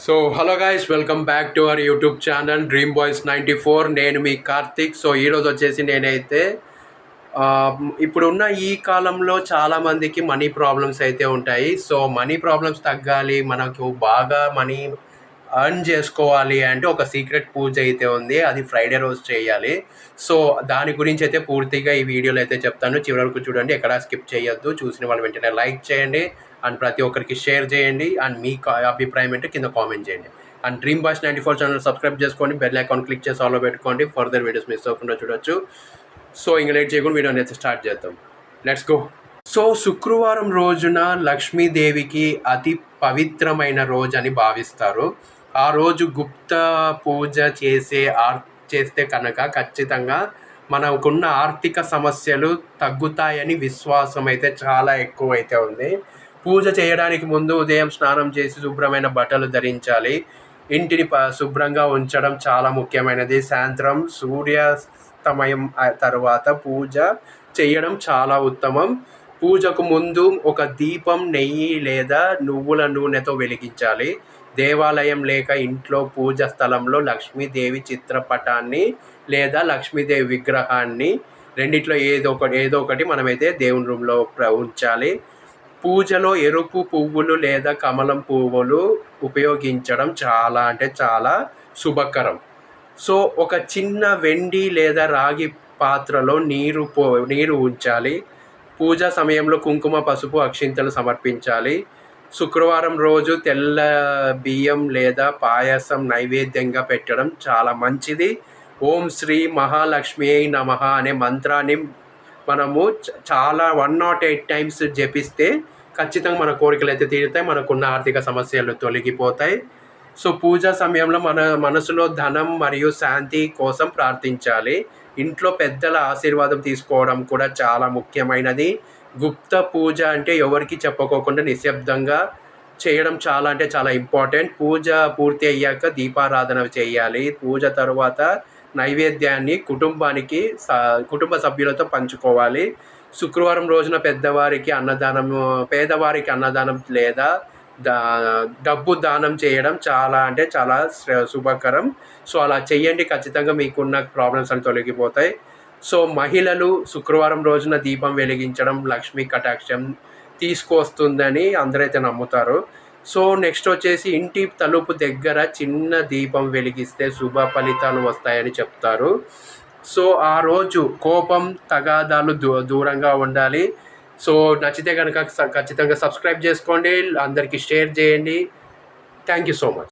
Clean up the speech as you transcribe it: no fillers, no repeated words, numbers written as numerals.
So hello guys, welcome back to our YouTube channel dream boys 94. నేను మీ Karthik. So ఈరోజు వచ్చేసి నేనైతే ఆ, ఇప్పుడున్న ఈ కాలంలో చాలామందికి మనీ ప్రాబ్లమ్స్ అయితే ఉంటాయి. సో మనీ ప్రాబ్లమ్స్ తగ్గాలి, మనకు బాగా మనీ ఎర్న్ చేసుకోవాలి అంటే ఒక సీక్రెట్ పూజ అయితే ఉంది. అది ఫ్రైడే రోజు చేయాలి. సో దాని గురించి అయితే పూర్తిగా ఈ వీడియోలో అయితే చెప్తాను. చివరి వరకు చూడండి, ఎక్కడా స్కిప్ చేయొద్దు. చూసిన వాళ్ళు వెంటనే లైక్ చేయండి అండ్ ప్రతి ఒక్కరికి షేర్ చేయండి అండ్ మీ అభిప్రాయం ఏంటో కింద కామెంట్ చేయండి. And dream boys 94 channel subscribe చేసుకోండి, బెల్ ఐకాన్ క్లిక్ చేసి ఆల్లో పెట్టుకోండి, ఫర్దర్ వీడియోస్ మిస్ అవ్వకుండా చూడొచ్చు. సో ఇంక లేట్ చేయకుండా వీడియో అయితే స్టార్ట్ చేద్దాం. Let's go. సో శుక్రవారం రోజున లక్ష్మీదేవికి అతి పవిత్రమైన రోజు అని భావిస్తారు. ఆ రోజు గుప్త పూజ చేస్తే కనుక ఖచ్చితంగా మనకున్న ఆర్థిక సమస్యలు తగ్గుతాయని విశ్వాసం అయితే చాలా ఎక్కువ అయితే ఉంది. పూజ చేయడానికి ముందు ఉదయం స్నానం చేసి శుభ్రమైన బట్టలు ధరించాలి. ఇంటిని శుభ్రంగా ఉంచడం చాలా ముఖ్యమైనది. సాయంత్రం సూర్యాస్తమయం తర్వాత పూజ చేయడం చాలా ఉత్తమం. పూజకు ముందు ఒక దీపం నెయ్యి లేదా నువ్వుల నూనెతో వెలిగించాలి. దేవాలయం లేక ఇంట్లో పూజ స్థలంలో లక్ష్మీదేవి చిత్రపటాన్ని లేదా లక్ష్మీదేవి విగ్రహాన్ని రెండిట్లో ఏదో ఒకటి మనమైతే దేవుని రూమ్లో ఉంచాలి. పూజలో ఎరుపు పువ్వులు లేదా కమలం పువ్వులు ఉపయోగించడం చాలా అంటే చాలా శుభకరం. సో ఒక చిన్న వెండి లేదా రాగి పాత్రలో నీరు ఉంచాలి. పూజ సమయంలో కుంకుమ, పసుపు, అక్షింతలు సమర్పించాలి. శుక్రవారం రోజు తెల్ల బియ్యం లేదా పాయసం నైవేద్యంగా పెట్టడం చాలా మంచిది. ఓం శ్రీ మహాలక్ష్మి నమః అనే మంత్రాన్ని మనము చాలా 108 టైమ్స్ జపిస్తే ఖచ్చితంగా మన కోరికలు అయితే తీరుతాయి, మనకున్న ఆర్థిక సమస్యలు తొలగిపోతాయి. సో పూజా సమయంలో మన మనసులో ధనం మరియు శాంతి కోసం ప్రార్థించాలి. ఇంట్లో పెద్దల ఆశీర్వాదం తీసుకోవడం కూడా చాలా ముఖ్యమైనది. గుప్త పూజ అంటే ఎవరికి చెప్పుకోకుండా నిశ్శబ్దంగా చేయడం చాలా అంటే చాలా ఇంపార్టెంట్. పూజ పూర్తి అయ్యాక దీపారాధన చేయాలి. పూజ తరువాత నైవేద్యాన్ని కుటుంబ సభ్యులతో పంచుకోవాలి. శుక్రవారం రోజున పేదవారికి అన్నదానం లేదా డబ్బు దానం చేయడం చాలా అంటే చాలా శుభకరం. సో అలా చెయ్యండి, ఖచ్చితంగా మీకున్న ప్రాబ్లమ్స్ అని తొలగిపోతాయి. సో మహిళలు శుక్రవారం రోజున దీపం వెలిగించడం లక్ష్మీ కటాక్షం తీసుకొస్తుందని అందరైతే నమ్ముతారు. సో నెక్స్ట్ వచ్చేసి ఇంటి తలుపు దగ్గర చిన్న దీపం వెలిగిస్తే శుభ ఫలితాలు వస్తాయని చెప్తారు. సో ఆ రోజు కోపం, తగాదాలు దూరంగా ఉండాలి. సో నచ్చితే కనుక ఖచ్చితంగా సబ్స్క్రైబ్ చేసుకోండి, అందరికీ షేర్ చేయండి. Thank you so much.